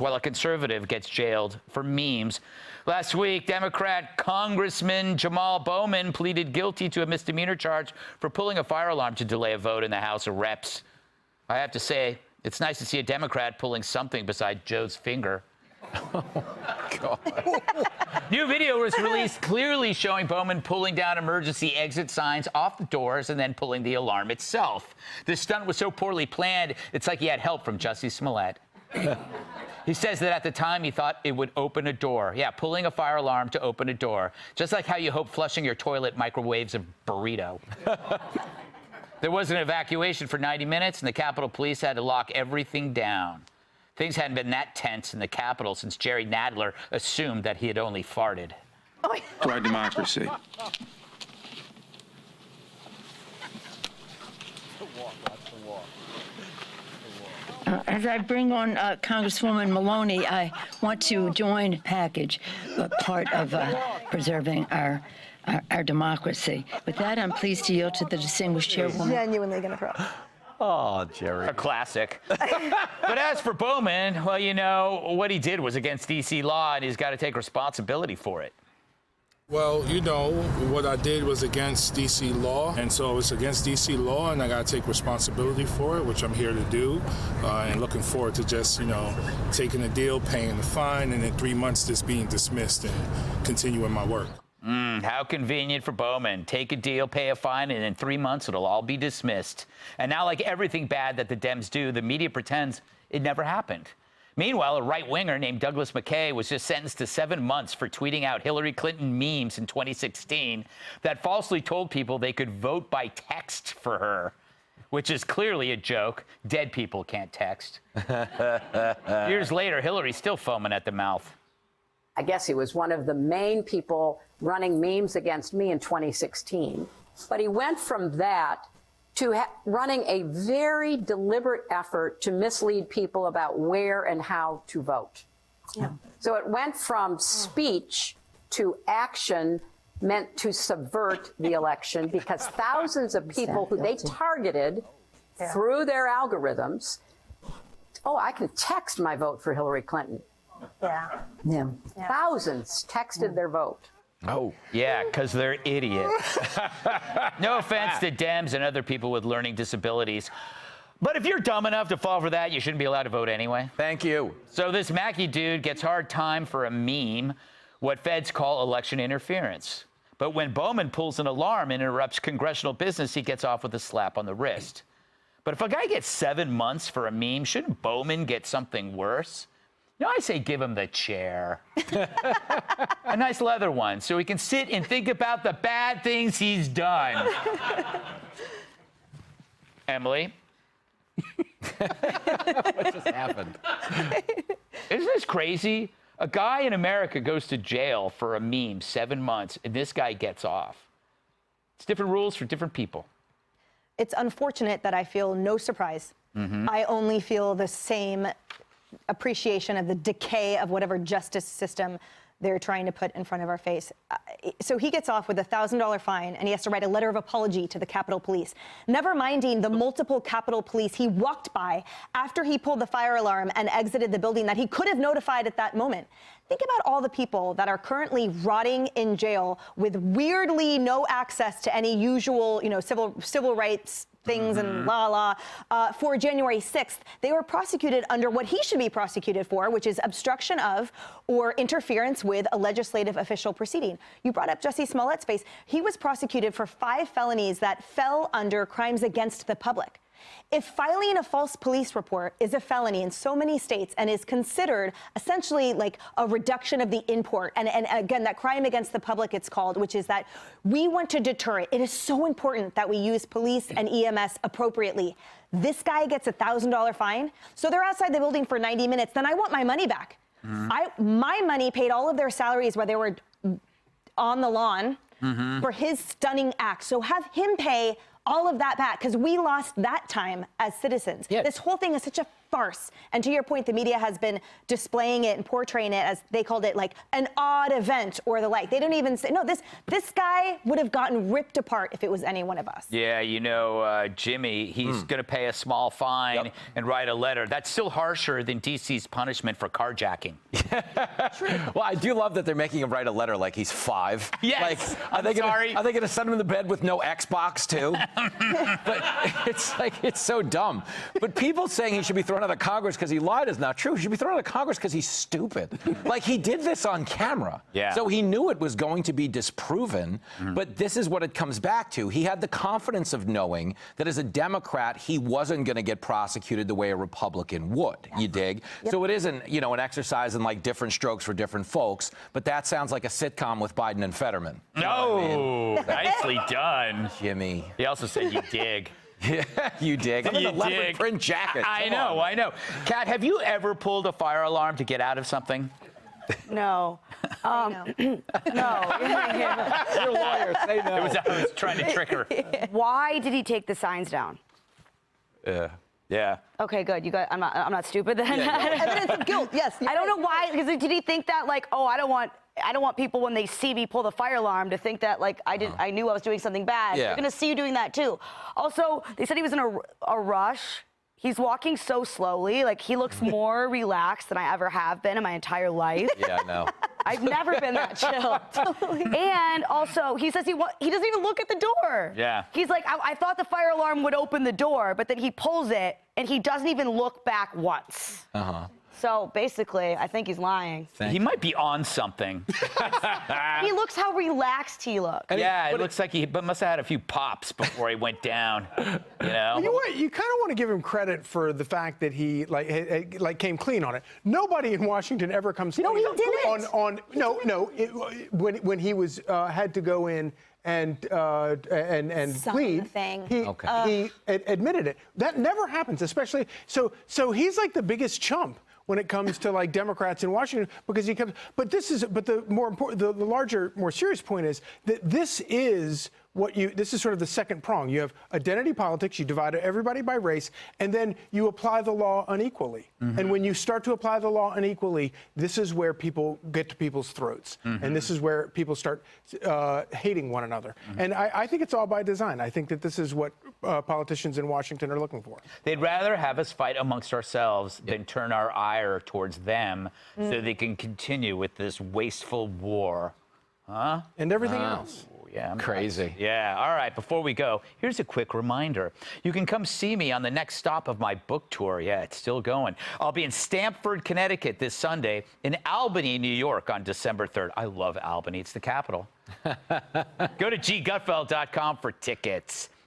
while a conservative gets jailed for memes. Last week, Democrat Congressman Jamal Bowman pleaded guilty to a misdemeanor charge for pulling a fire alarm to delay a vote in the House of Reps. I have to say, it's nice to see a Democrat pulling something beside Joe's finger. Oh, God. New video was released clearly showing Bowman pulling down emergency exit signs off the doors and then pulling the alarm itself. This stunt was so poorly planned, it's like he had help from Jussie Smollett. He says that at the time he thought it would open a door. Yeah, pulling a fire alarm to open a door. Just like how you hope flushing your toilet microwaves a burrito. There was an evacuation for 90 minutes, and the Capitol Police had to lock everything down. Things hadn't been that tense in the Capitol since Jerry Nadler assumed that he had only farted. To our democracy. As I bring on Congresswoman Maloney, I want to join package, part of preserving our democracy. With that, I'm pleased to yield to the distinguished chairwoman. Genuinely going to throw. Oh, Jerry. A classic. But as for Bowman, well, you know, what he did was against D.C. law, and he's got to take responsibility for it. Well, you know, what I did was against D.C. law, and so it's against D.C. law, and I got to take responsibility for it, which I'm here to do, and looking forward to just, you know, taking the deal, paying the fine, and in 3 months just being dismissed and continuing my work. How convenient for Bowman. Take a deal, pay a fine, and in 3 months it'll all be dismissed. And now, like everything bad that the Dems do, the media pretends it never happened. Meanwhile, a right-winger named Douglas McKay was just sentenced to 7 months for tweeting out Hillary Clinton memes in 2016 that falsely told people they could vote by text for her, which is clearly a joke. Dead people can't text. Years later, Hillary's still foaming at the mouth. I guess he was one of the main people running memes against me in 2016. But he went from that to running a very deliberate effort to mislead people about where and how to vote. Yeah. So it went from speech to action meant to subvert the election because thousands of people who they targeted through their algorithms, oh, I can text my vote for Hillary Clinton. Yeah. Thousands texted their vote. Oh, yeah, because they're idiots. No offense to Dems and other people with learning disabilities. But if you're dumb enough to fall for that, you shouldn't be allowed to vote anyway. Thank you. So this Mackey dude gets hard time for a meme, what feds call election interference. But when Bowman pulls an alarm and interrupts congressional business, he gets off with a slap on the wrist. But if a guy gets 7 months for a meme, shouldn't Bowman get something worse? You know, I say give him the chair. A nice leather one, so he can sit and think about the bad things he's done. Emily? What just happened? Isn't this crazy? A guy in America goes to jail for a meme 7 months, and this guy gets off. It's different rules for different people. It's unfortunate that I feel no surprise. I only feel the same appreciation of the decay of whatever justice system they're trying to put in front of our face. So he gets off with a $1,000 fine, and he has to write a letter of apology to the Capitol Police, never minding the multiple Capitol Police he walked by after he pulled the fire alarm and exited the building that he could have notified at that moment. Think about all the people that are currently rotting in jail with weirdly no access to any usual, you know, civil rights things and for January 6th. They were prosecuted under what he should be prosecuted for, which is obstruction of or interference with a legislative official proceeding. You brought up Jussie Smollett's case. He was prosecuted for 5 felonies that fell under crimes against the public. If filing a false police report is a felony in so many states and is considered essentially like a reduction of the import, and again, that crime against the public it's called, which is that we want to deter it. It is so important that we use police and EMS appropriately. This guy gets a $1,000 fine, so they're outside the building for 90 minutes, then I want my money back. My money paid all of their salaries while they were on the lawn for his stunning act. So have him pay all of that back, because we lost that time as citizens. This whole thing is such a farce. And to your point, the media has been displaying it and portraying it as they called it like an odd event or the like. They don't even say, no, this guy would have gotten ripped apart if it was any one of us. Yeah, Jimmy, he's going to pay a small fine and write a letter. That's still harsher than DC's punishment for carjacking. Well, I do love that they're making him write a letter like he's 5. Yes, Like, are they going to send him to bed with no Xbox too? But it's so dumb. But people saying he should be thrown out of Congress because he lied is not true. He should be thrown out of Congress because he's stupid. Like, he did this on camera. Yeah. So he knew it was going to be disproven. But this is what it comes back to. He had the confidence of knowing that as a Democrat, he wasn't going to get prosecuted the way a Republican would. You dig? Yep. So it isn't, an exercise in like different strokes for different folks. But that sounds like a sitcom with Biden and Fetterman. No, nicely done, Jimmy. He also said you dig. Yeah, you dig. I'm in a leopard dig. print jacket. I know. Kat, have you ever pulled a fire alarm to get out of something? No. No. You're a lawyer. Say no. I was trying to trick her. Why did he take the signs down? Yeah. Okay, good. You got. I'm not stupid then. Evidence of guilt, yes. I don't know why. Because did he think that like, oh, I don't want people when they see me pull the fire alarm to think that like I knew I was doing something bad. Yeah. They're gonna see you doing that too. Also, they said he was in a rush. He's walking so slowly. Like, he looks more relaxed than I ever have been in my entire life. Yeah, I know. I've never been that chill. And also, he says he doesn't even look at the door. Yeah. He's like, I thought the fire alarm would open the door, but then he pulls it, and he doesn't even look back once. Uh-huh. So basically, I think he's lying. He might be on something. He looks how relaxed he looks. Yeah, it looks like he must have had a few pops before he went down. You know what? You kind of want to give him credit for the fact that he came clean on it. Nobody in Washington ever comes clean. No, he didn't. When he was had to go in and plead, he admitted it. That never happens, especially so he's like the biggest chump when it comes to like Democrats in Washington, because he comes. But the more important, the larger, more serious point is that this is sort of the second prong. You have identity politics, you divide everybody by race, and then you apply the law unequally. Mm-hmm. And when you start to apply the law unequally, this is where people get to people's throats. Mm-hmm. And this is where people start hating one another. Mm-hmm. And I think it's all by design. I think that this is what politicians in Washington are looking for. They'd rather have us fight amongst ourselves than turn our ire towards them so they can continue with this wasteful war. Huh? And everything else. Yeah, crazy. Yeah. All right. Before we go, here's a quick reminder. You can come see me on the next stop of my book tour. Yeah, it's still going. I'll be in Stamford, Connecticut this Sunday, in Albany, New York on December 3rd. I love Albany. It's the capital. Go to gutfeld.com for tickets.